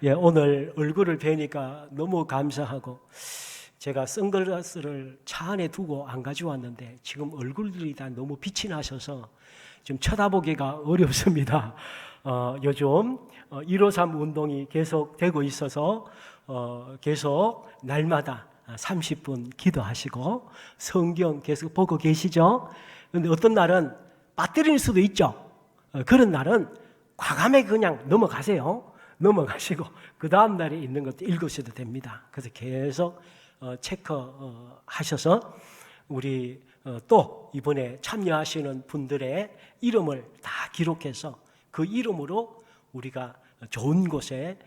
예, 오늘 얼굴을 뵈니까 너무 감사하고, 제가 선글라스를 차 안에 두고 안 가져왔는데 지금 얼굴들이 다 너무 빛이 나셔서 좀 쳐다보기가 어렵습니다. 요즘 153 운동이 계속 되고 있어서 계속 날마다 30분 기도하시고 성경 계속 보고 계시죠? 그런데 어떤 날은 빠뜨릴 수도 있죠. 그런 날은 과감하게 그냥 넘어가시고 그 다음 날에 있는 것도 읽으셔도 됩니다. 그래서 계속 체크하셔서 우리 또 이번에 참여하시는 분들의 이름을 다 기록해서 그 이름으로 우리가 좋은 곳에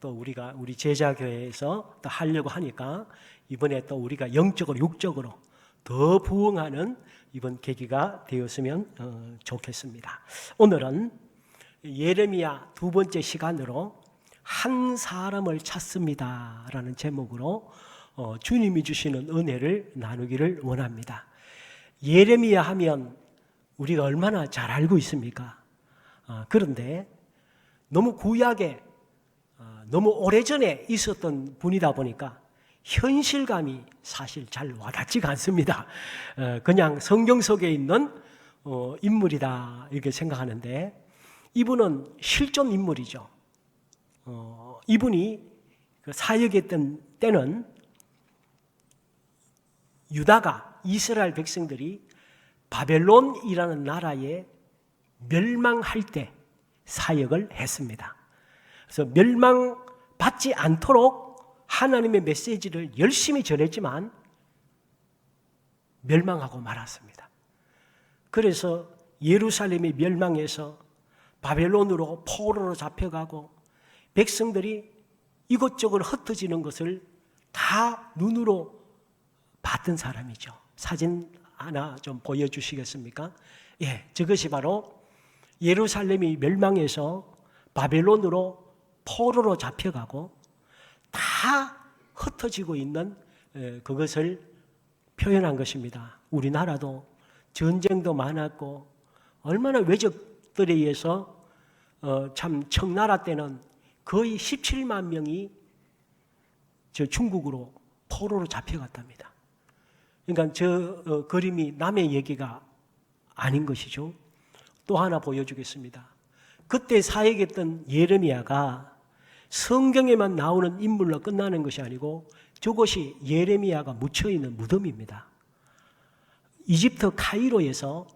또 우리 제자교회에서 또 하려고 하니까 이번에 또 우리가 영적으로 육적으로 더 부흥하는 이번 계기가 되었으면 좋겠습니다. 오늘은 예레미야 두 번째 시간으로 한 사람을 찾습니다 라는 제목으로 주님이 주시는 은혜를 나누기를 원합니다. 예레미야 하면 우리가 얼마나 잘 알고 있습니까? 그런데 너무 구약에 너무 오래전에 있었던 분이다 보니까 현실감이 사실 잘 와닿지가 않습니다. 그냥 성경 속에 있는 인물이다 이렇게 생각하는데 이분은 실존 인물이죠. 이분이 사역했던 때는 유다가 이스라엘 백성들이 바벨론이라는 나라에 멸망할 때 사역을 했습니다. 그래서 멸망받지 않도록 하나님의 메시지를 열심히 전했지만 멸망하고 말았습니다. 그래서 예루살렘이 멸망해서 바벨론으로 포로로 잡혀가고 백성들이 이것저것 흩어지는 것을 다 눈으로 봤던 사람이죠. 사진 하나 좀 보여주시겠습니까? 예, 저것이 바로 예루살렘이 멸망해서 바벨론으로 포로로 잡혀가고 다 흩어지고 있는 그것을 표현한 것입니다. 우리나라도 전쟁도 많았고 얼마나 외적들에 의해서 참 청나라 때는 거의 17만 명이 저 중국으로 포로로 잡혀갔답니다. 그러니까 저 그림이 남의 얘기가 아닌 것이죠. 또 하나 보여주겠습니다. 그때 사역했던 예레미야가 성경에만 나오는 인물로 끝나는 것이 아니고 저것이 예레미야가 묻혀있는 무덤입니다. 이집트 카이로에서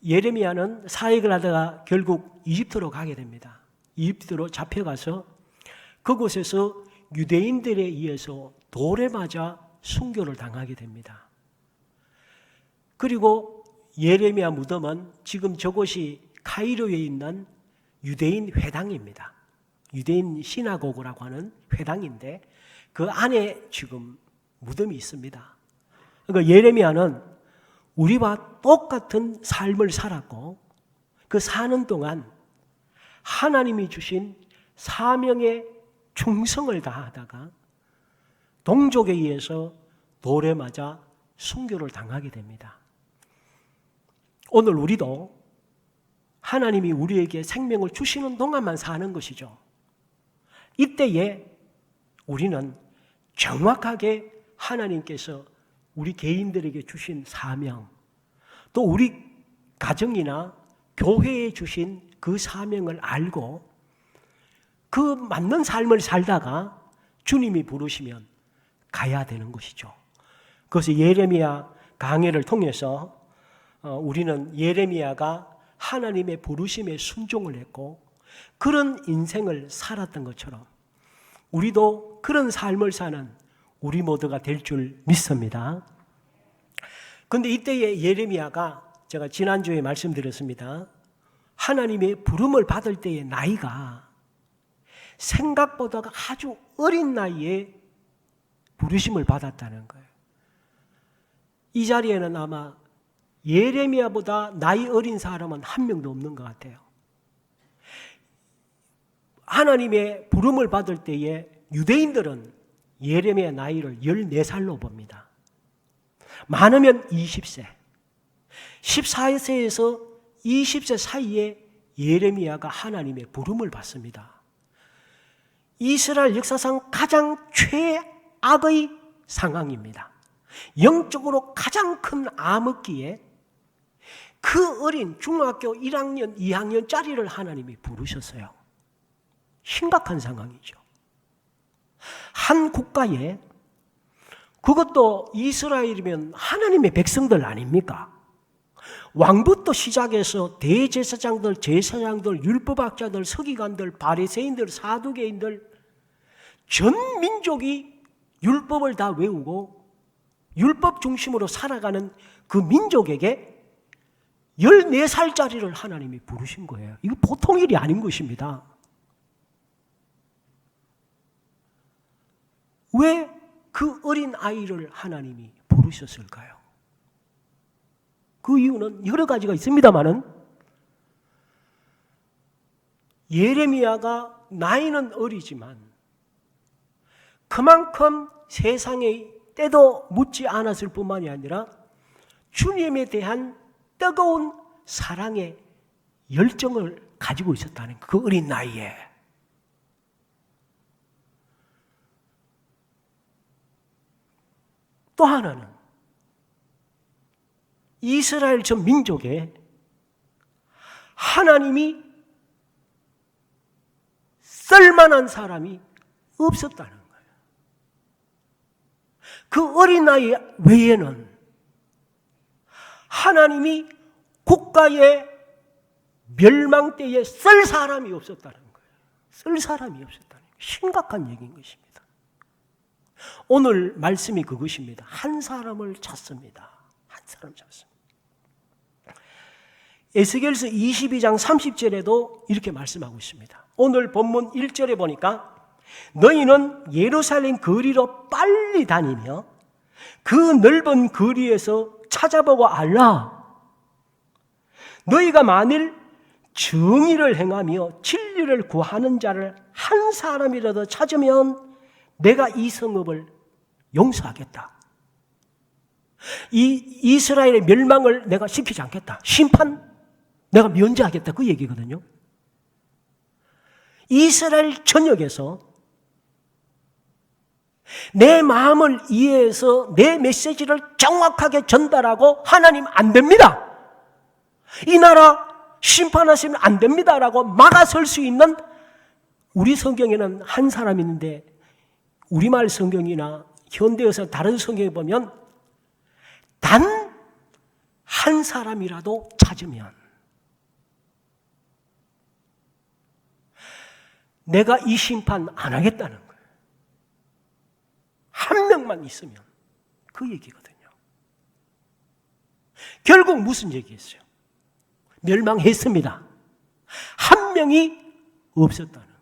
예레미야는 사역을 하다가 결국 이집트로 가게 됩니다. 이집트로 잡혀가서 그곳에서 유대인들에 의해서 돌에 맞아 순교를 당하게 됩니다. 그리고 예레미야 무덤은 지금 저곳이 카이로에 있는 유대인 회당입니다. 유대인 시나고그라고 하는 회당인데 그 안에 지금 무덤이 있습니다. 그러니까 예레미야는 우리와 똑같은 삶을 살았고 그 사는 동안 하나님이 주신 사명에 충성을 다하다가 동족에 의해서 돌에 맞아 순교를 당하게 됩니다. 오늘 우리도 하나님이 우리에게 생명을 주시는 동안만 사는 것이죠. 이때에 우리는 정확하게 하나님께서 우리 개인들에게 주신 사명, 또 우리 가정이나 교회에 주신 그 사명을 알고 그 맞는 삶을 살다가 주님이 부르시면 가야 되는 것이죠. 그래서 예레미야 강해를 통해서 우리는 예레미야가 하나님의 부르심에 순종을 했고 그런 인생을 살았던 것처럼 우리도 그런 삶을 사는 우리 모두가 될 줄 믿습니다. 그런데 이때의 예레미야가 제가 지난주에 말씀드렸습니다. 하나님의 부름을 받을 때의 나이가 생각보다 아주 어린 나이에 부르심을 받았다는 거예요. 이 자리에는 아마 예레미야보다 나이 어린 사람은 한 명도 없는 것 같아요. 하나님의 부름을 받을 때에 유대인들은 예레미야 나이를 14살로 봅니다. 많으면 20세, 14세에서 20세 사이에 예레미야가 하나님의 부름을 받습니다. 이스라엘 역사상 가장 최악의 상황입니다. 영적으로 가장 큰 암흑기에 그 어린 중학교 1학년, 2학년짜리를 하나님이 부르셨어요. 심각한 상황이죠. 한 국가에, 그것도 이스라엘이면 하나님의 백성들 아닙니까? 왕부터 시작해서 대제사장들, 제사장들, 율법학자들, 서기관들, 바리새인들, 사두개인들, 전 민족이 율법을 다 외우고 율법 중심으로 살아가는 그 민족에게 14살짜리를 하나님이 부르신 거예요. 이거 보통 일이 아닌 것입니다. 왜 그 어린 아이를 하나님이 부르셨을까요? 그 이유는 여러 가지가 있습니다만은, 예레미야가 나이는 어리지만 그만큼 세상의 때도 묻지 않았을 뿐만이 아니라 주님에 대한 뜨거운 사랑의 열정을 가지고 있었다는 그 어린 나이에. 또 하나는 이스라엘 전 민족에 하나님이 쓸만한 사람이 없었다는 거예요. 그 어린 나이 외에는 하나님이 국가의 멸망 때에 쓸 사람이 없었다는 거예요. 쓸 사람이 없었다는 거예요. 심각한 얘기인 것입니다. 오늘 말씀이 그것입니다. 한 사람을 찾습니다. 한 사람 찾습니다. 에스겔서 22장 30절에도 이렇게 말씀하고 있습니다. 오늘 본문 1절에 보니까 너희는 예루살렘 거리로 빨리 다니며 그 넓은 거리에서 찾아보고 알라. 너희가 만일 정의를 행하며 진리를 구하는 자를 한 사람이라도 찾으면 내가 이 성읍을 용서하겠다. 이 이스라엘의 멸망을 내가 시키지 않겠다. 심판 내가 면제하겠다. 그 얘기거든요. 이스라엘 전역에서 내 마음을 이해해서 내 메시지를 정확하게 전달하고 하나님 안 됩니다, 이 나라 심판하시면 안 됩니다라고 막아설 수 있는, 우리 성경에는 한 사람 있는데 우리말 성경이나 현대에서 다른 성경에 보면 단 한 사람이라도 찾으면 내가 이 심판 안 하겠다는 거예요. 한 명만 있으면 그 얘기거든요. 결국 무슨 얘기했어요? 멸망했습니다. 한 명이 없었다는 거예요.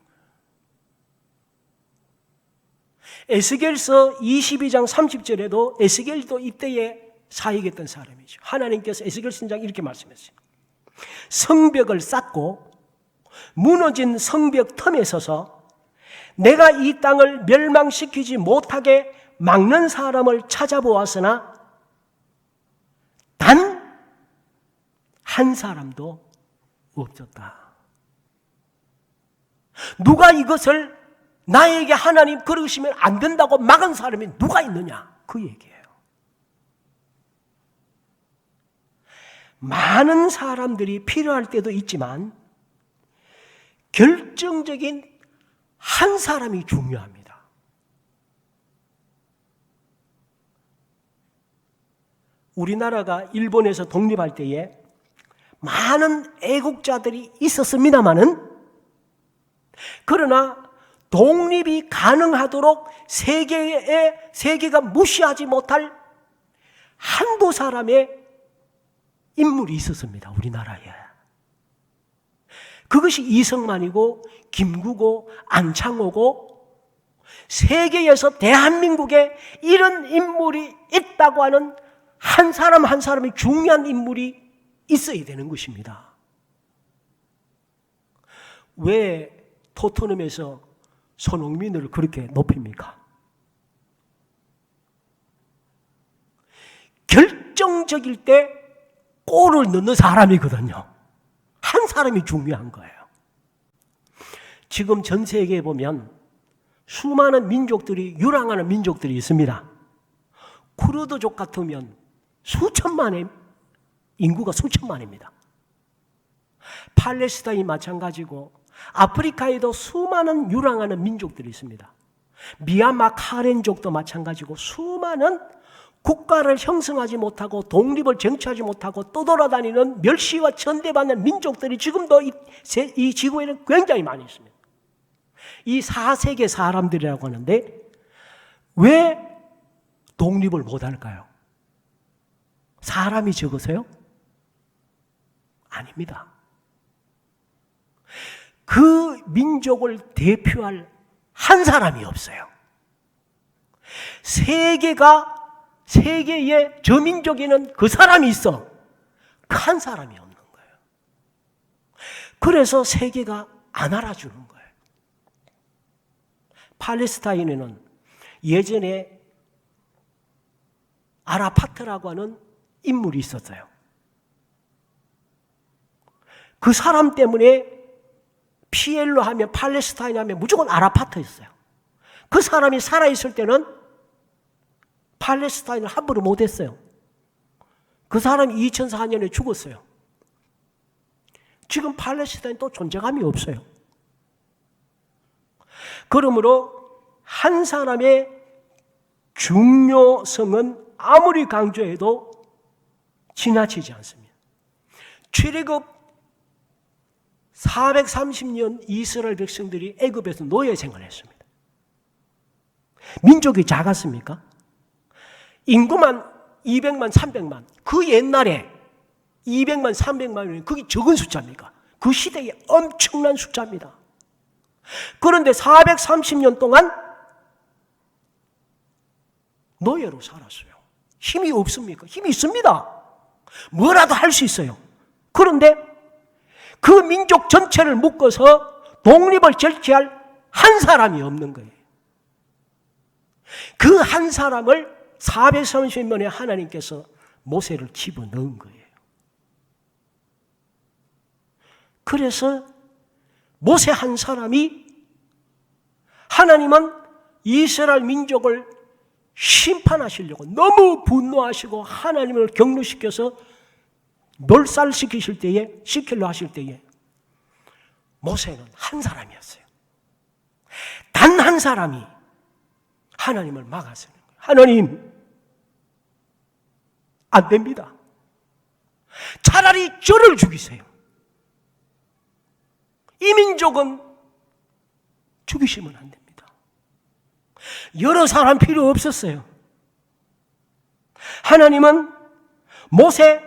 에스겔서 22장 30절에도 에스겔도 이때에 사역했던 사람이죠. 하나님께서 에스겔 선지자에게 이렇게 말씀했어요. 성벽을 쌓고 무너진 성벽 틈에 서서 내가 이 땅을 멸망시키지 못하게 막는 사람을 찾아보았으나 단 한 사람도 없었다. 누가 이것을 나에게 하나님 그러시면 안 된다고 막은 사람이 누가 있느냐? 그 얘기예요. 많은 사람들이 필요할 때도 있지만 결정적인 한 사람이 중요합니다. 우리나라가 일본에서 독립할 때에 많은 애국자들이 있었습니다마는, 그러나 독립이 가능하도록 세계가 무시하지 못할 한두 사람의 인물이 있었습니다. 우리나라에. 그것이 이승만이고 김구고 안창호고, 세계에서 대한민국에 이런 인물이 있다고 하는 한 사람 한 사람이 중요한 인물이 있어야 되는 것입니다. 왜 토트넘에서 손흥민을 그렇게 높입니까? 결정적일 때 골을 넣는 사람이거든요. 한 사람이 중요한 거예요. 지금 전 세계에 보면 수많은 민족들이 유랑하는 민족들이 있습니다. 쿠르드족 같으면 수천만의 인구가 수천만입니다. 팔레스타인이 마찬가지고 아프리카에도 수많은 유랑하는 민족들이 있습니다. 미얀마 카렌족도 마찬가지고 수많은 국가를 형성하지 못하고 독립을 쟁취하지 못하고 떠돌아다니는 멸시와 천대받는 민족들이 지금도 이 지구에는 굉장히 많이 있습니다. 이 4세계 사람들이라고 하는데 왜 독립을 못할까요? 사람이 적어서요? 아닙니다. 그 민족을 대표할 한 사람이 없어요. 세계에 저 민족에는 그 사람이 있어. 그 한 사람이 없는 거예요. 그래서 세계가 안 알아주는 거예요. 팔레스타인에는 예전에 아라파트라고 하는 인물이 있었어요. 그 사람 때문에 PLO 하면 팔레스타인 하면 무조건 아라파트였어요. 그 사람이 살아있을 때는 팔레스타인을 함부로 못했어요. 그 사람이 2004년에 죽었어요. 지금 팔레스타인 또 존재감이 없어요. 그러므로 한 사람의 중요성은 아무리 강조해도 지나치지 않습니다. 출애굽 430년 이스라엘 백성들이 애굽에서 노예 생활을 했습니다. 민족이 작았습니까? 인구만 200만, 300만. 그 옛날에 200만, 300만이면 그게 적은 숫자입니까? 그 시대에 엄청난 숫자입니다. 그런데 430년 동안 노예로 살았어요. 힘이 없습니까? 힘이 있습니다. 뭐라도 할 수 있어요. 그런데 그 민족 전체를 묶어서 독립을 쟁취할 한 사람이 없는 거예요. 그 한 사람을 430년에 하나님께서 모세를 집어넣은 거예요. 그래서 모세 한 사람이 하나님은 이스라엘 민족을 심판하시려고 너무 분노하시고 하나님을 격노시켜서 시키려 하실 때에 모세는 한 사람이었어요. 단 한 사람이 하나님을 막았어요. 하나님, 안 됩니다. 차라리 저를 죽이세요. 이 민족은 죽이시면 안 됩니다. 여러 사람 필요 없었어요. 하나님은 모세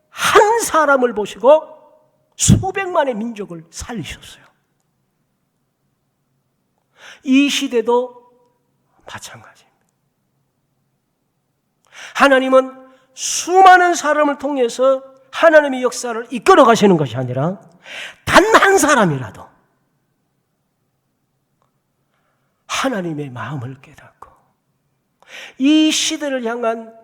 한 사람을 보시고 수백만의 민족을 살리셨어요. 이 시대도 마찬가지입니다. 하나님은 수많은 사람을 통해서 하나님의 역사를 이끌어 가시는 것이 아니라 단 한 사람이라도 하나님의 마음을 깨닫고 이 시대를 향한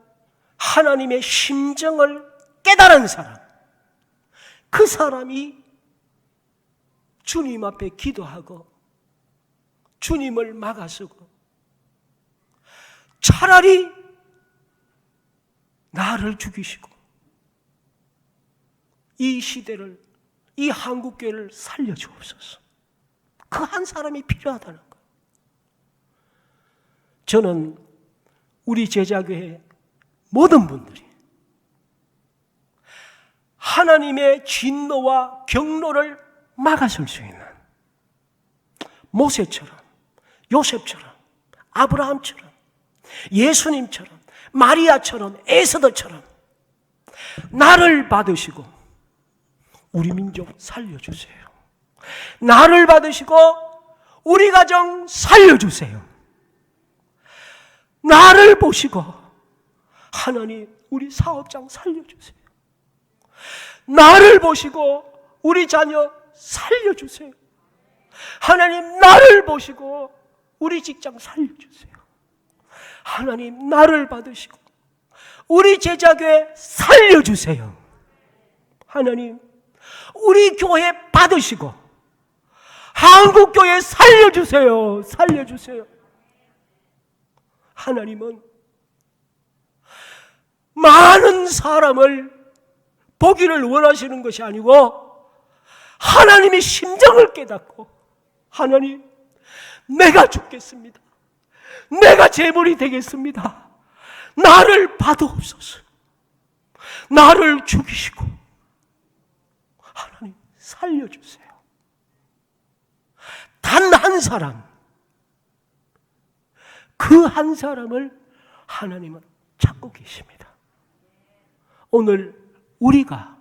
하나님의 심정을 깨달은 사람, 그 사람이 주님 앞에 기도하고 주님을 막아서고 차라리 나를 죽이시고 이 시대를, 이 한국교회를 살려주옵소서. 그 한 사람이 필요하다는 거예요. 저는 우리 제자교회 모든 분들이 하나님의 진노와 경노를 막아설 수 있는 모세처럼, 요셉처럼, 아브라함처럼, 예수님처럼, 마리아처럼, 에스더처럼 나를 받으시고 우리 민족 살려주세요. 나를 받으시고 우리 가정 살려주세요. 나를 보시고 하나님 우리 사업장 살려주세요. 나를 보시고 우리 자녀 살려주세요. 하나님 나를 보시고 우리 직장 살려주세요. 하나님 나를 받으시고 우리 제자교회 살려주세요. 하나님 우리 교회 받으시고 한국교회 살려주세요. 살려주세요. 하나님은 많은 사람을 보기를 원하시는 것이 아니고 하나님의 심정을 깨닫고, 하나님, 내가 죽겠습니다. 내가 제물이 되겠습니다. 나를 받아옵소서. 나를 죽이시고 하나님 살려주세요. 단 한 사람, 그 한 사람을 하나님은 찾고 계십니다. 오늘 우리가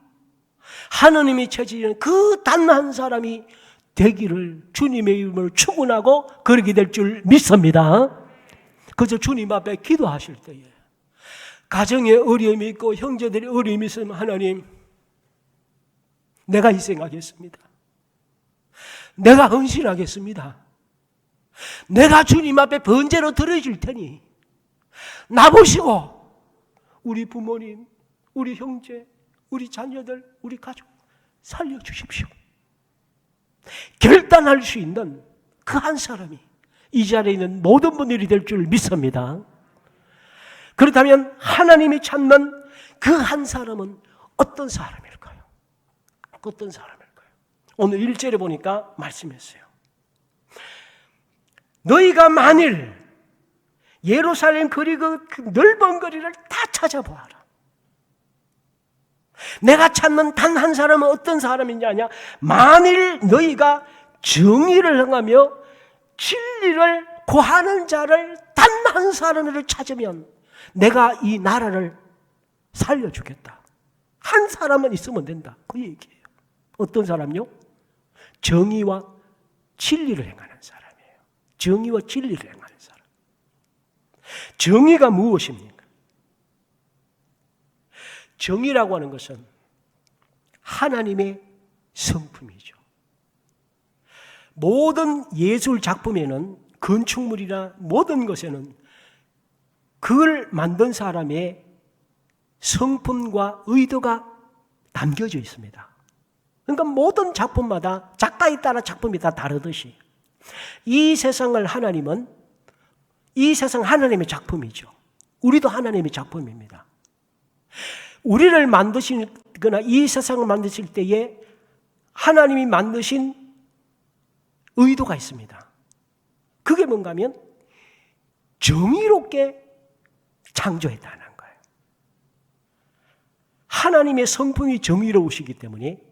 하나님이 찾으시는 그 단 한 사람이 되기를 주님의 이름으로 축원하고 그러게 될 줄 믿습니다. 그저 주님 앞에 기도하실 때에 가정에 어려움이 있고 형제들이 어려움이 있으면 하나님, 내가 희생하겠습니다. 내가 헌신하겠습니다. 내가 주님 앞에 번제로 드려질 테니 나보시고 우리 부모님, 우리 형제, 우리 자녀들, 우리 가족 살려주십시오. 결단할 수 있는 그 한 사람이 이 자리에 있는 모든 분들이 될 줄 믿습니다. 그렇다면 하나님이 찾는 그 한 사람은 어떤 사람일까요? 어떤 사람일까요? 오늘 1절에 보니까 말씀했어요. 너희가 만일 예루살렘 거리 그 넓은 거리를 다 찾아보아라. 내가 찾는 단 한 사람은 어떤 사람이냐? 만일 너희가 정의를 행하며 진리를 구하는 자를 단 한 사람을 찾으면 내가 이 나라를 살려주겠다. 한 사람은 있으면 된다. 그 얘기예요. 어떤 사람요? 정의와 진리를 행하는 사람이에요. 정의와 진리를 행하는 사람. 정의가 무엇입니까? 정의라고 하는 것은 하나님의 성품이죠. 모든 예술 작품에는, 건축물이나 모든 것에는 그걸 만든 사람의 성품과 의도가 담겨져 있습니다. 그러니까 모든 작품마다 작가에 따라 작품이 다 다르듯이 이 세상을 하나님은, 이 세상 하나님의 작품이죠. 우리도 하나님의 작품입니다. 우리를 만드시거나 이 세상을 만드실 때에 하나님이 만드신 의도가 있습니다. 그게 뭔가 하면 정의롭게 창조했다는 거예요. 하나님의 성품이 정의로우시기 때문에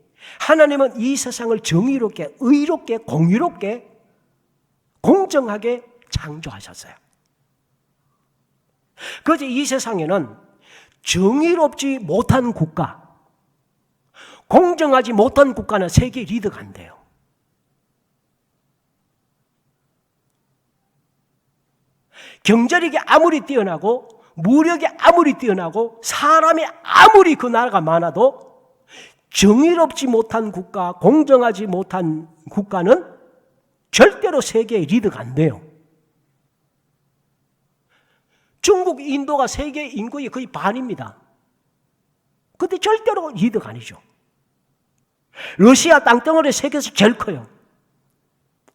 하나님은 이 세상을 정의롭게, 의롭게, 공의롭게, 공정하게 창조하셨어요. 그래서 이 세상에는 정의롭지 못한 국가, 공정하지 못한 국가는 세계 리더가 안 돼요. 경제력이 아무리 뛰어나고 무력이 아무리 뛰어나고 사람이 아무리 그 나라가 많아도 정의롭지 못한 국가, 공정하지 못한 국가는 절대로 세계의 리더가 안 돼요. 중국, 인도가 세계 인구의 거의 반입니다. 근데 절대로 리더가 아니죠. 러시아 땅덩어리 세계에서 제일 커요.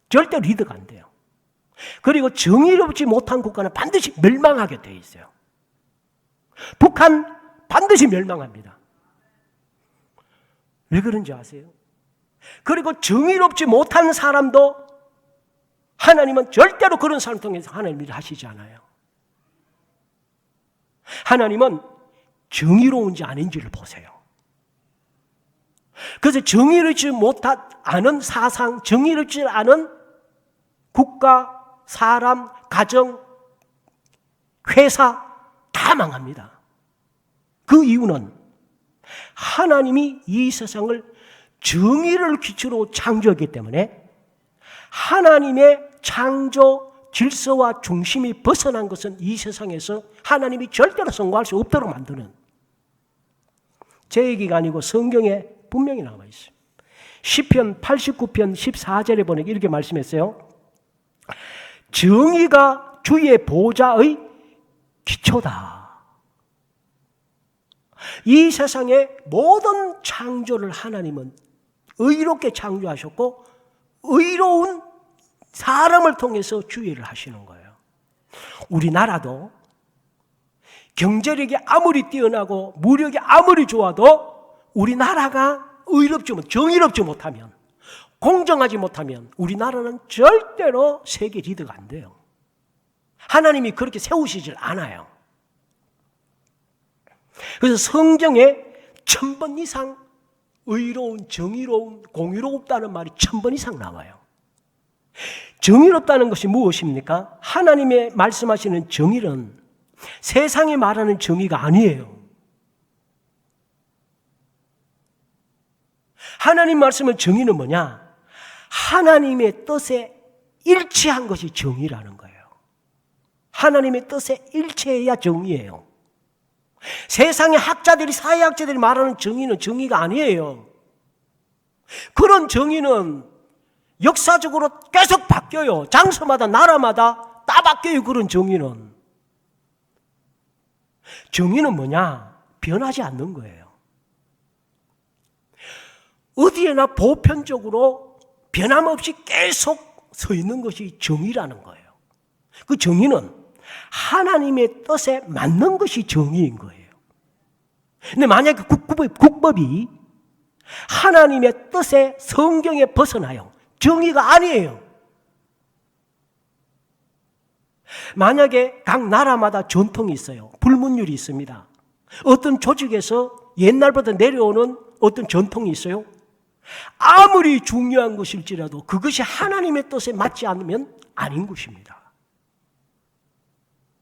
절대로 리더가 안 돼요. 그리고 정의롭지 못한 국가는 반드시 멸망하게 돼 있어요. 북한 반드시 멸망합니다. 왜 그런지 아세요? 그리고 정의롭지 못한 사람도 하나님은 절대로 그런 사람 통해서 하나님 일을 하시지 않아요. 하나님은 정의로운지 아닌지를 보세요. 그래서 정의롭지 않은 사상, 정의롭지 않은 국가, 사람, 가정, 회사 다 망합니다. 그 이유는 하나님이 이 세상을 정의를 기초로 창조했기 때문에 하나님의 창조 질서와 중심이 벗어난 것은 이 세상에서 하나님이 절대로 성공할 수 없도록 만드는, 제 얘기가 아니고 성경에 분명히 나와 있어요. 시편 89편 14절에 보니까 이렇게 말씀했어요. 정의가 주의 보좌의 기초다. 이 세상의 모든 창조를 하나님은 의롭게 창조하셨고 의로운 사람을 통해서 주의를 하시는 거예요. 우리나라도 경제력이 아무리 뛰어나고 무력이 아무리 좋아도 우리나라가 정의롭지 못하면, 공정하지 못하면 우리나라는 절대로 세계 리더가 안 돼요. 하나님이 그렇게 세우시질 않아요. 그래서 성경에 1000번 이상 의로운, 정의로운, 공의롭다는 말이 1000번 이상 나와요. 정의롭다는 것이 무엇입니까? 하나님의 말씀하시는 정의는 세상이 말하는 정의가 아니에요. 하나님 말씀의 정의는 뭐냐? 하나님의 뜻에 일치한 것이 정의라는 거예요. 하나님의 뜻에 일치해야 정의예요. 세상의 학자들이, 사회학자들이 말하는 정의는 정의가 아니에요. 그런 정의는 역사적으로 계속 바뀌어요. 장소마다, 나라마다 다 바뀌어요. 그런 정의는. 정의는 뭐냐? 변하지 않는 거예요. 어디에나 보편적으로 변함없이 계속 서 있는 것이 정의라는 거예요. 그 정의는 하나님의 뜻에 맞는 것이 정의인 거예요. 근데 만약에 국법이 하나님의 뜻에, 성경에 벗어나요. 정의가 아니에요. 만약에 각 나라마다 전통이 있어요. 불문율이 있습니다. 어떤 조직에서 옛날부터 내려오는 어떤 전통이 있어요. 아무리 중요한 것일지라도 그것이 하나님의 뜻에 맞지 않으면 아닌 것입니다.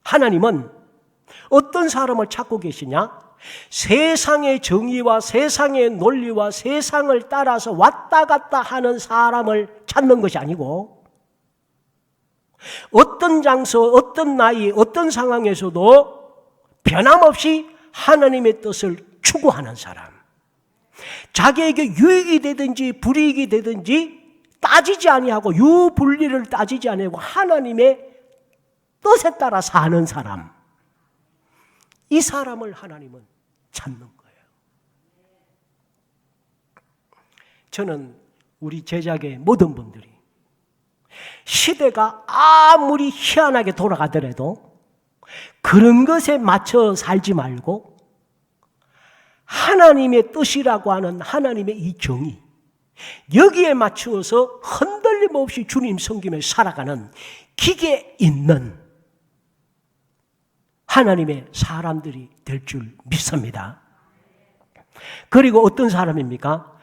하나님은 어떤 사람을 찾고 계시냐? 세상의 정의와 세상의 논리와 세상을 따라서 왔다 갔다 하는 사람을 찾는 것이 아니고, 어떤 장소, 어떤 나이, 어떤 상황에서도 변함없이 하나님의 뜻을 추구하는 사람, 자기에게 유익이 되든지 불이익이 되든지 따지지 아니하고, 유불리를 따지지 아니하고 하나님의 뜻에 따라 사는 사람, 이 사람을 하나님은 찾는 거예요. 저는 우리 제자계 모든 분들이 시대가 아무리 희한하게 돌아가더라도 그런 것에 맞춰 살지 말고 하나님의 뜻이라고 하는 하나님의 이 정의, 여기에 맞추어서 흔들림 없이 주님 섬기며 살아가는 기계 있는 하나님의 사람들이 될 줄 믿습니다. 그리고 어떤 사람입니까?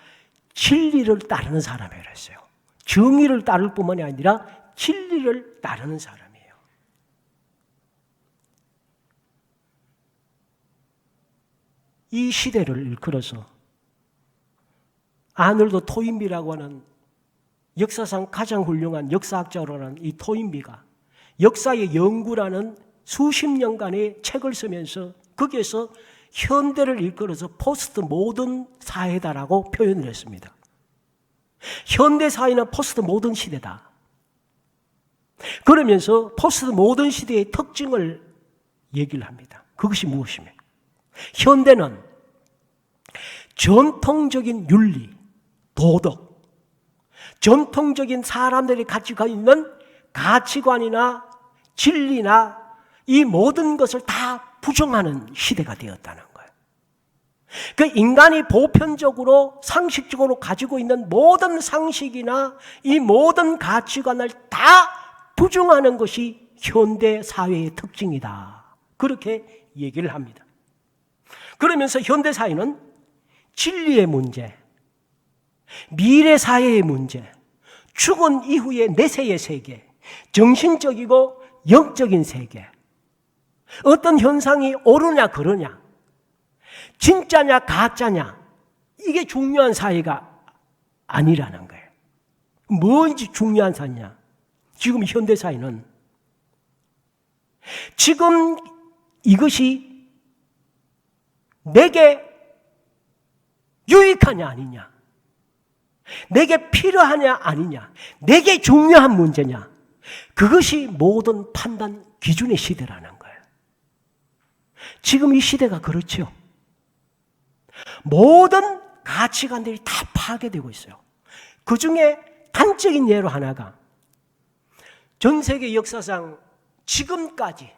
진리를 따르는 사람이라고 했어요. 정의를 따를 뿐만이 아니라 진리를 따르는 사람이에요. 이 시대를 일컬어서 아놀드 토인비라고 하는 역사상 가장 훌륭한 역사학자로라는 이 토인비가 역사의 연구라는 수십 년간의 책을 쓰면서 거기에서 현대를 일컬어서 포스트 모던 사회다라고 표현을 했습니다. 현대 사회는 포스트 모던 시대다. 그러면서 포스트 모던 시대의 특징을 얘기를 합니다. 그것이 무엇입니까? 현대는 전통적인 윤리, 도덕, 전통적인 사람들이 가지고 있는 가치관이나 진리나 이 모든 것을 다 부정하는 시대가 되었다는 거예요. 그 인간이 보편적으로 상식적으로 가지고 있는 모든 상식이나 이 모든 가치관을 다 부정하는 것이 현대 사회의 특징이다. 그렇게 얘기를 합니다. 그러면서 현대 사회는 진리의 문제, 미래 사회의 문제, 죽은 이후의 내세의 세계, 정신적이고 영적인 세계, 어떤 현상이 옳으냐 그러냐, 진짜냐 가짜냐, 이게 중요한 사회가 아니라는 거예요. 뭔지 중요한 사회냐? 지금 현대 사회는 지금 이것이 내게 유익하냐 아니냐, 내게 필요하냐 아니냐, 내게 중요한 문제냐, 그것이 모든 판단 기준의 시대라는 거예요. 지금 이 시대가 그렇죠. 모든 가치관들이 다 파괴되고 있어요. 그 중에 단적인 예로 하나가 전 세계 역사상 지금까지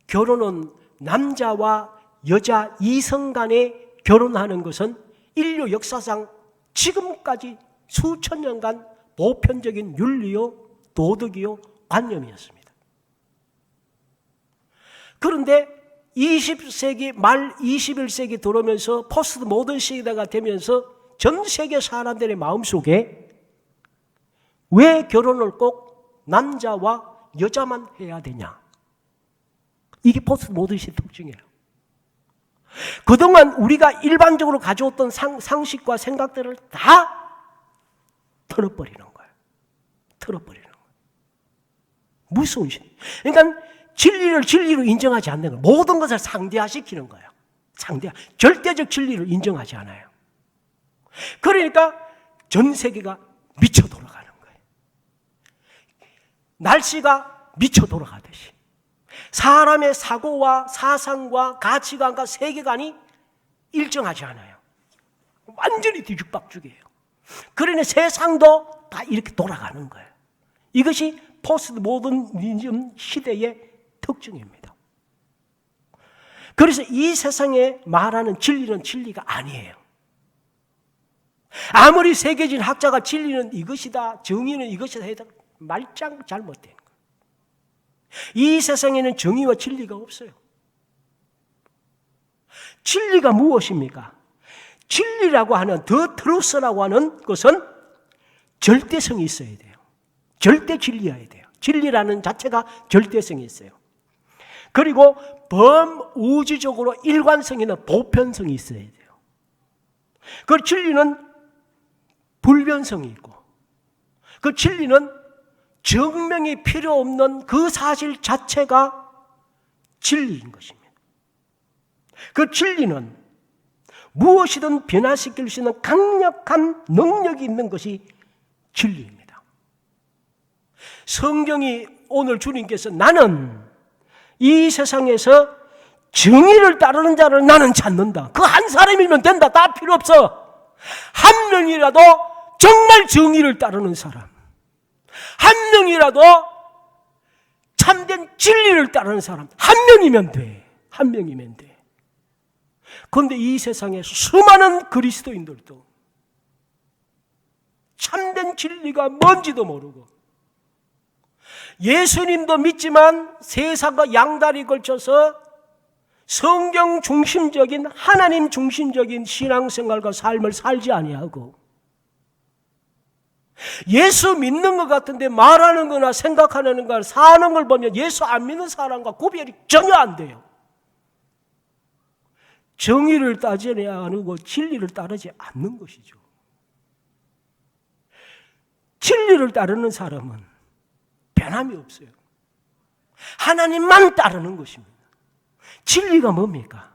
결혼은 남자와 여자 이성 간에 결혼하는 것은 인류 역사상 지금까지 수천 년간 보편적인 윤리요, 도덕이요, 관념이었습니다. 그런데 20세기 말 21세기 들어오면서 포스트 모던 시대가 되면서 전 세계 사람들의 마음속에 왜 결혼을 꼭 남자와 여자만 해야 되냐? 이게 포스트 모던 시대 특징이에요. 그동안 우리가 일반적으로 가져왔던 상식과 생각들을 다 털어버리는 거예요. 털어버리는 거예요. 무서운 신. 그러니까 진리를 진리로 인정하지 않는 거예요. 모든 것을 상대화시키는 거예요. 절대적 진리를 인정하지 않아요. 그러니까 전 세계가 미쳐 돌아가는 거예요. 날씨가 미쳐 돌아가듯이 사람의 사고와 사상과 가치관과 세계관이 일정하지 않아요. 완전히 뒤죽박죽이에요. 그러니 세상도 다 이렇게 돌아가는 거예요. 이것이 포스트 모더니즘 시대의 특징입니다. 그래서 이 세상에 말하는 진리는 진리가 아니에요. 아무리 세계적인 학자가 진리는 이것이다, 정의는 이것이다 해도 말짱 잘못된 거예요. 이 세상에는 정의와 진리가 없어요. 진리가 무엇입니까? 진리라고 하는 더 트루스라고 하는 것은 절대성이 있어야 돼요. 절대 진리여야 돼요. 진리라는 자체가 절대성이 있어요. 그리고 범우주적으로 일관성 있는 보편성이 있어야 돼요. 그 진리는 불변성이 있고 그 진리는 증명이 필요 없는 그 사실 자체가 진리인 것입니다. 그 진리는 무엇이든 변화시킬 수 있는 강력한 능력이 있는 것이 진리입니다. 성경이 오늘 주님께서 나는 이 세상에서 정의를 따르는 자를 나는 찾는다. 그 한 사람이면 된다. 다 필요 없어. 한 명이라도 정말 정의를 따르는 사람, 한 명이라도 참된 진리를 따르는 사람 한 명이면 돼. 한 명이면 돼. 그런데 이 세상에서 수많은 그리스도인들도 참된 진리가 뭔지도 모르고 예수님도 믿지만 세상과 양다리 걸쳐서 성경 중심적인 하나님 중심적인 신앙생활과 삶을 살지 아니하고 예수 믿는 것 같은데 말하는 거나 생각하는 거나 사는 걸 보면 예수 안 믿는 사람과 구별이 전혀 안 돼요. 정의를 따지지 않고 진리를 따르지 않는 것이죠. 진리를 따르는 사람은 변함이 없어요. 하나님만 따르는 것입니다. 진리가 뭡니까?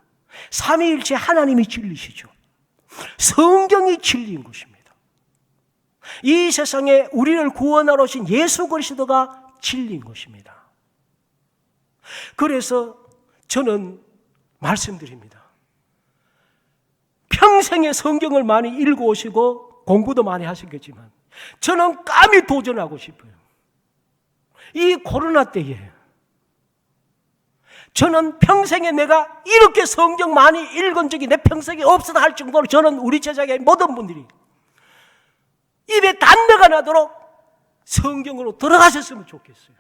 삼위일체 하나님이 진리시죠. 성경이 진리인 것입니다. 이 세상에 우리를 구원하러 오신 예수 그리스도가 진리인 것입니다. 그래서 저는 말씀드립니다. 평생에 성경을 많이 읽어오시고 공부도 많이 하셨겠지만 저는 감히 도전하고 싶어요. 이 코로나 때에 저는 평생에 내가 이렇게 성경 많이 읽은 적이 내 평생에 없어도 할 정도로 저는 우리 제자의 모든 분들이 입에 단내가 나도록 성경으로 들어가셨으면 좋겠어요.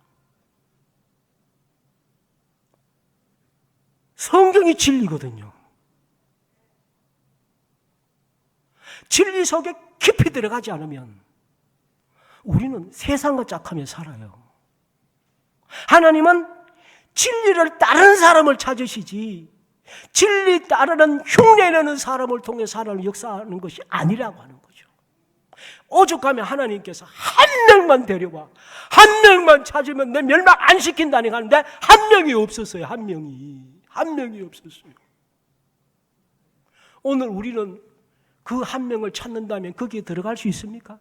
성경이 진리거든요. 진리 속에 깊이 들어가지 않으면 우리는 세상과 짝하며 살아요. 하나님은 진리를 따르는 사람을 찾으시지 진리 따르는 흉내내는 사람을 통해 사람을 역사하는 것이 아니라고 하는 거죠. 오죽하면 하나님께서 한 명만 데려와 한 명만 찾으면 내 멸망 안 시킨다니 하는데 한 명이 없었어요. 한 명이 없었어요. 오늘 우리는 그 한 명을 찾는다면 거기에 들어갈 수 있습니까?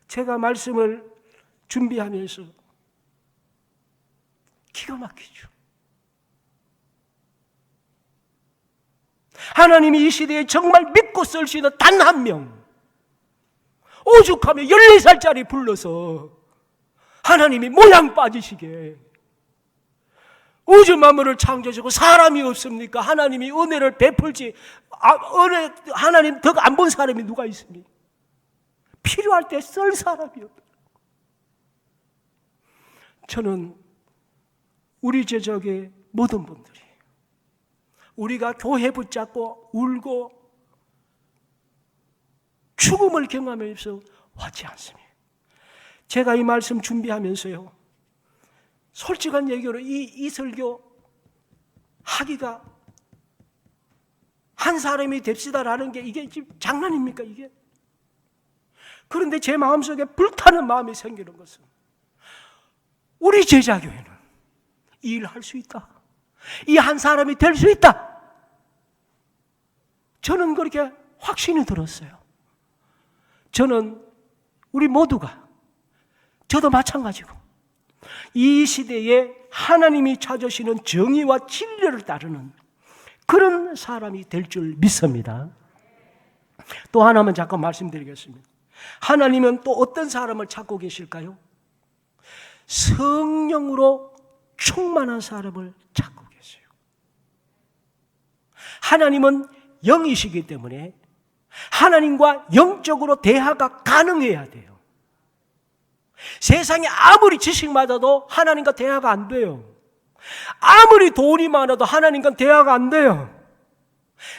제가 말씀을 준비하면서 기가 막히죠. 하나님이 이 시대에 정말 믿고 쓸 수 있는 단 한 명, 오죽하면 14살짜리 불러서 하나님이 모양 빠지시게 우주 만물을 창조하시고 사람이 없습니까? 하나님이 은혜를 베풀지 하나님 덕 안 본 사람이 누가 있습니까? 필요할 때 쓸 사람이 없다. 저는 우리 제자교회 모든 분들이 우리가 교회 붙잡고 울고 죽음을 경험하면서 왔지 않습니까? 제가 이 말씀 준비하면서요, 솔직한 얘기로 이 설교 하기가 한 사람이 됩시다라는 게 이게 지금 장난입니까 이게? 그런데 제 마음속에 불타는 마음이 생기는 것은 우리 제자교회는 이 일을 할 수 있다. 이 한 사람이 될 수 있다. 저는 그렇게 확신이 들었어요. 저는 우리 모두가 저도 마찬가지고 이 시대에 하나님이 찾으시는 정의와 진리를 따르는 그런 사람이 될 줄 믿습니다. 또 하나만 잠깐 말씀드리겠습니다. 하나님은 또 어떤 사람을 찾고 계실까요? 성령으로 충만한 사람을 찾고 계세요. 하나님은 영이시기 때문에 하나님과 영적으로 대화가 가능해야 돼요. 세상에 아무리 지식 많아도 하나님과 대화가 안 돼요. 아무리 돈이 많아도 하나님과 대화가 안 돼요.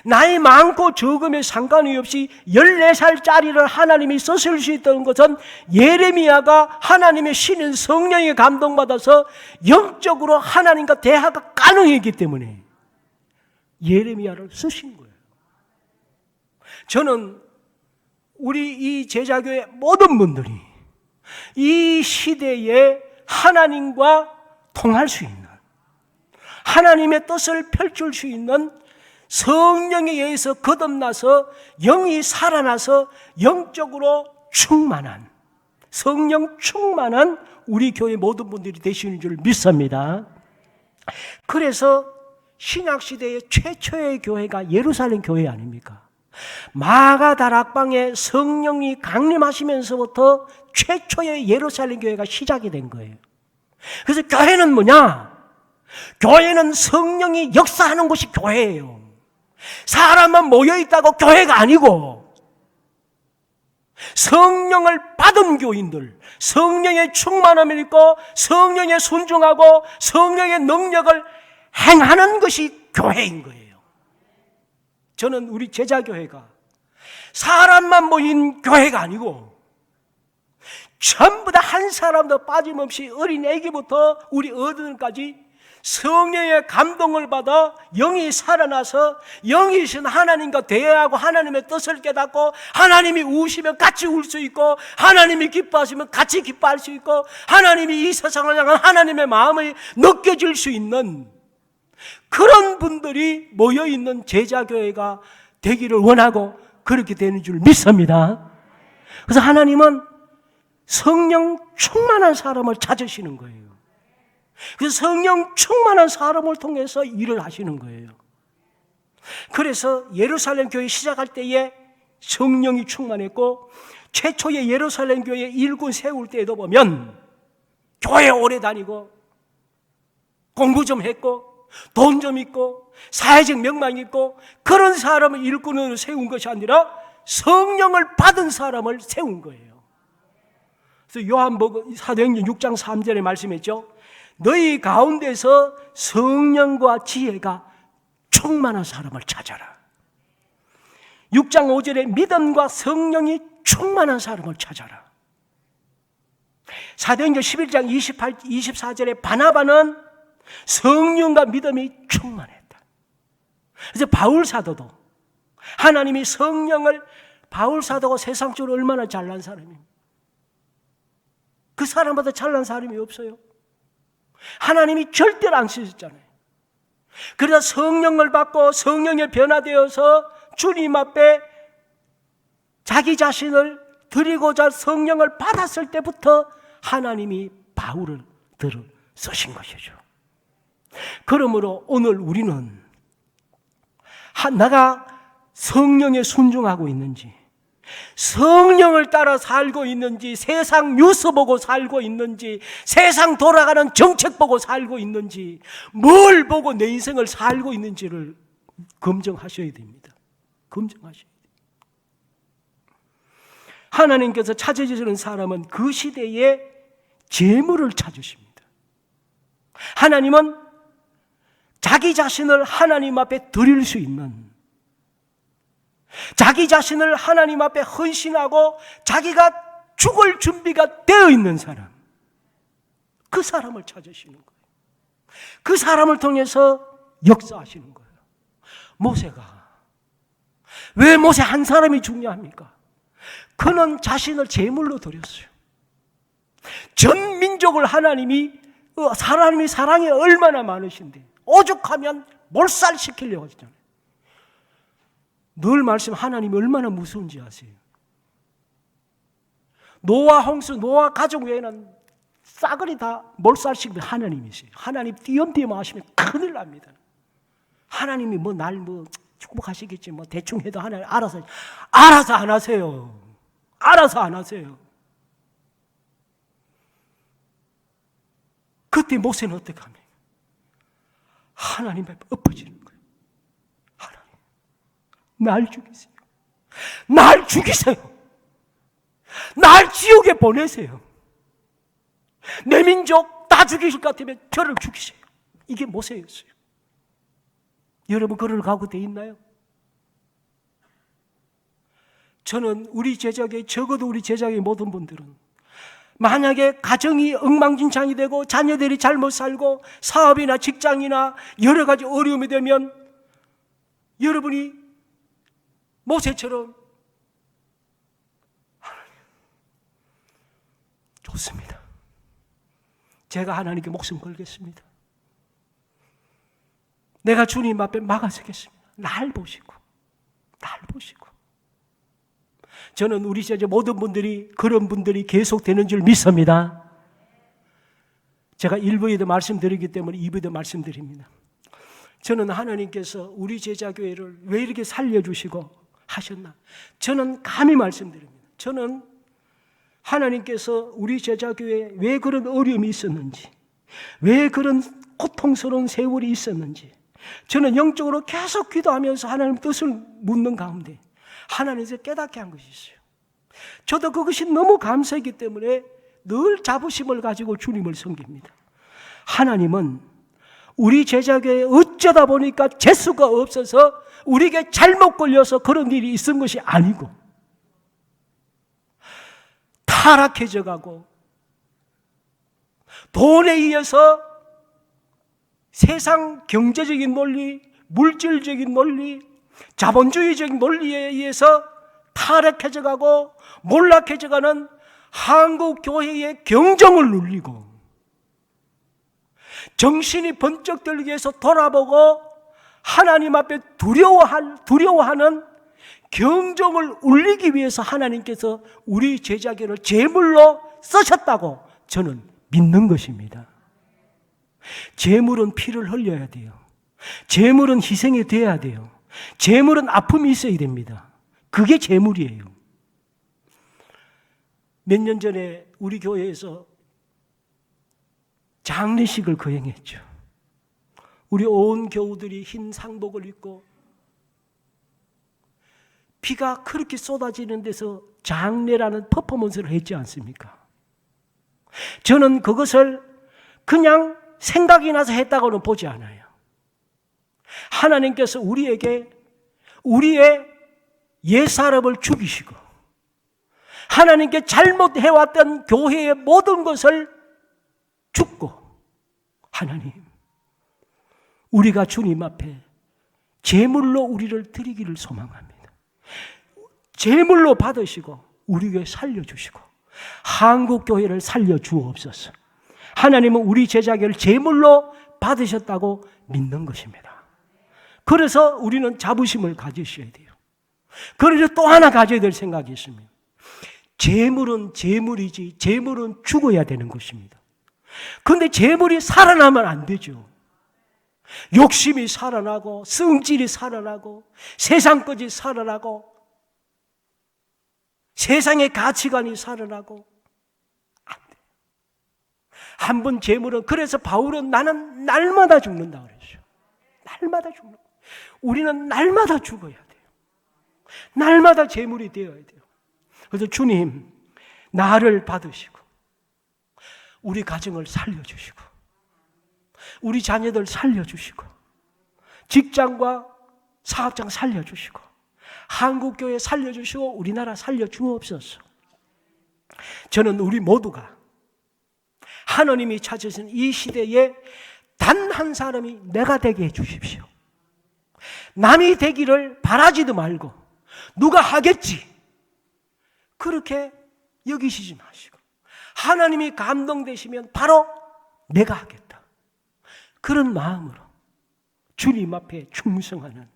나이 많고 적음에 상관이 없이 14살짜리를 하나님이 쓰실 수 있다는 것은 예레미야가 하나님의 신인 성령에 감동받아서 영적으로 하나님과 대화가 가능했기 때문에 예레미야를 쓰신 거예요. 저는 우리 이 제자교회 모든 분들이 이 시대에 하나님과 통할 수 있는, 하나님의 뜻을 펼칠 수 있는 성령에 의해서 거듭나서 영이 살아나서 영적으로 충만한, 성령 충만한 우리 교회 모든 분들이 되시는 줄 믿습니다. 그래서 신약시대의 최초의 교회가 예루살렘 교회 아닙니까? 마가다락방에 성령이 강림하시면서부터 최초의 예루살렘 교회가 시작이 된 거예요. 그래서 교회는 뭐냐? 교회는 성령이 역사하는 곳이 교회예요. 사람만 모여있다고 교회가 아니고 성령을 받은 교인들, 성령의 충만함을 입고 성령에 순종하고 성령의 능력을 행하는 것이 교회인 거예요. 저는 우리 제자교회가 사람만 모인 교회가 아니고 전부 다 한 사람도 빠짐없이 어린 애기부터 우리 어른까지 성령의 감동을 받아 영이 살아나서 영이신 하나님과 대화하고 하나님의 뜻을 깨닫고 하나님이 우시면 같이 울 수 있고 하나님이 기뻐하시면 같이 기뻐할 수 있고 하나님이 이 세상을 향한 하나님의 마음을 느껴질 수 있는 그런 분들이 모여있는 제자교회가 되기를 원하고 그렇게 되는 줄 믿습니다. 그래서 하나님은 성령 충만한 사람을 찾으시는 거예요. 그래서 성령 충만한 사람을 통해서 일을 하시는 거예요. 그래서 예루살렘 교회 시작할 때에 성령이 충만했고 최초의 예루살렘 교회 일군 세울 때에도 보면 교회 오래 다니고 공부 좀 했고 돈 좀 있고 사회적 명망이 있고 그런 사람을 일꾼으로 세운 것이 아니라 성령을 받은 사람을 세운 거예요. 그래서 요한복음 사도행전 6장 3절에 말씀했죠. 너희 가운데서 성령과 지혜가 충만한 사람을 찾아라. 6장 5절에 믿음과 성령이 충만한 사람을 찾아라. 사도행전 11장 24절에 바나바는 성령과 믿음이 충만했다. 그래서 바울 사도도 하나님이 성령을, 바울 사도가 세상적으로 얼마나 잘난 사람입니까? 그 사람보다 잘난 사람이 없어요. 하나님이 절대로 안 쓰셨잖아요. 그래서 성령을 받고 성령에 변화되어서 주님 앞에 자기 자신을 드리고자 성령을 받았을 때부터 하나님이 바울을 들어 쓰신 것이죠. 그러므로 오늘 우리는 내가 성령에 순종하고 있는지, 성령을 따라 살고 있는지, 세상 뉴스 보고 살고 있는지, 세상 돌아가는 정책 보고 살고 있는지, 뭘 보고 내 인생을 살고 있는지를 검증하셔야 됩니다. 검증하셔야 돼요. 하나님께서 찾으시는 사람은 그 시대에 재물을 찾으십니다. 하나님은 자기 자신을 하나님 앞에 드릴 수 있는, 자기 자신을 하나님 앞에 헌신하고 자기가 죽을 준비가 되어 있는 사람, 그 사람을 찾으시는 거예요. 그 사람을 통해서 역사하시는 거예요. 모세가, 왜 모세 한 사람이 중요합니까? 그는 자신을 제물로 드렸어요. 전 민족을 하나님이 사랑이 얼마나 많으신데 오죽하면 몰살시키려고 하시잖아요. 늘 말씀, 하나님이 얼마나 무서운지 아세요? 노아 홍수, 노아 가족 외에는 싸그리 다 몰살시키는 하나님이세요. 하나님 띄엄띄엄 하시면 큰일 납니다. 하나님이 날 축복하시겠지, 대충 해도 하나님 알아서 안 하세요. 알아서 안 하세요. 그때 모세는 어떻게 합니까? 하나님 앞에 엎어지는 거예요. 하나님, 날 죽이세요. 날 죽이세요. 날 지옥에 보내세요. 내 민족 다 죽이실 것 같으면 저를 죽이세요. 이게 모세였어요. 여러분, 그럴 각오 돼 있나요? 저는 우리 제자계, 적어도 우리 제자계 모든 분들은 만약에 가정이 엉망진창이 되고 자녀들이 잘못 살고 사업이나 직장이나 여러 가지 어려움이 되면 여러분이 모세처럼 좋습니다. 제가 하나님께 목숨 걸겠습니다. 내가 주님 앞에 막아서겠습니다. 날 보시고. 저는 우리 제자 모든 분들이 그런 분들이 계속되는 줄 믿습니다. 제가 1부에도 말씀드리기 때문에 2부에도 말씀드립니다. 저는 하나님께서 우리 제자교회를 왜 이렇게 살려주시고 하셨나? 저는 감히 말씀드립니다. 저는 하나님께서 우리 제자교회에 왜 그런 어려움이 있었는지, 왜 그런 고통스러운 세월이 있었는지, 저는 영적으로 계속 기도하면서 하나님 뜻을 묻는 가운데 하나님께서 깨닫게 한 것이 있어요. 저도 그것이 너무 감사했기 때문에 늘 자부심을 가지고 주님을 섬깁니다. 하나님은 우리 제자교회에 어쩌다 보니까 재수가 없어서 우리에게 잘못 걸려서 그런 일이 있은 것이 아니고 타락해져 가고 돈에 의해서 세상 경제적인 논리, 물질적인 논리, 자본주의적인 논리에 의해서 타락해져 가고 몰락해져 가는 한국 교회의 경정을 눌리고 정신이 번쩍 들기 위해서 돌아보고 하나님 앞에 두려워하는 경정을 울리기 위해서 하나님께서 우리 제자교를 제물로 쓰셨다고 저는 믿는 것입니다. 제물은 피를 흘려야 돼요. 제물은 희생이 돼야 돼요. 제물은 아픔이 있어야 됩니다. 그게 제물이에요. 몇 년 전에 우리 교회에서 장례식을 거행했죠. 우리 온 교우들이 흰 상복을 입고 비가 그렇게 쏟아지는 데서 장례라는 퍼포먼스를 했지 않습니까? 저는 그것을 그냥 생각이 나서 했다고는 보지 않아요. 하나님께서 우리에게 우리의 옛사람을 죽이시고 하나님께 잘못해왔던 교회의 모든 것을 죽고 하나님, 우리가 주님 앞에 제물로 우리를 드리기를 소망합니다. 제물로 받으시고 우리 교회 살려주시고 한국교회를 살려주옵소서. 하나님은 우리 제자교를 제물로 받으셨다고 믿는 것입니다. 그래서 우리는 자부심을 가지셔야 돼요. 그래서 또 하나 가져야 될 생각이 있습니다. 제물은 제물이지 제물은 죽어야 되는 것입니다. 그런데 제물이 살아나면 안 되죠. 욕심이 살아나고 성질이 살아나고 세상까지 살아나고 세상의 가치관이 살아나고 안 돼. 한 번 재물은, 그래서 바울은 나는 날마다 죽는다 그랬어요. 날마다 죽는다. 우리는 날마다 죽어야 돼요. 날마다 재물이 되어야 돼요. 그래서 주님, 나를 받으시고 우리 가정을 살려주시고 우리 자녀들 살려주시고 직장과 사업장 살려주시고 한국교회 살려주시고 우리나라 살려주옵소서. 저는 우리 모두가 하나님이 찾으신 이 시대에 단 한 사람이 내가 되게 해주십시오. 남이 되기를 바라지도 말고 누가 하겠지 그렇게 여기시지 마시고 하나님이 감동되시면 바로 내가 하겠다. 그런 마음으로 주님 앞에 충성하는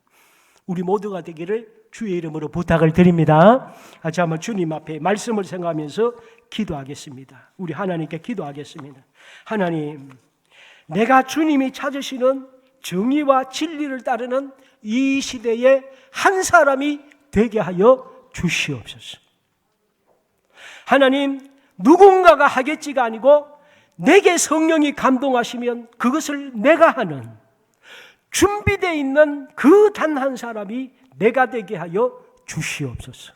우리 모두가 되기를 주의 이름으로 부탁을 드립니다. 같이 한번 주님 앞에 말씀을 생각하면서 기도하겠습니다. 우리 하나님께 기도하겠습니다. 하나님, 내가 주님이 찾으시는 정의와 진리를 따르는 이 시대에 한 사람이 되게 하여 주시옵소서. 하나님, 누군가가 하겠지가 아니고 내게 성령이 감동하시면 그것을 내가 하는 준비되어 있는 그 단 한 사람이 내가 되게 하여 주시옵소서.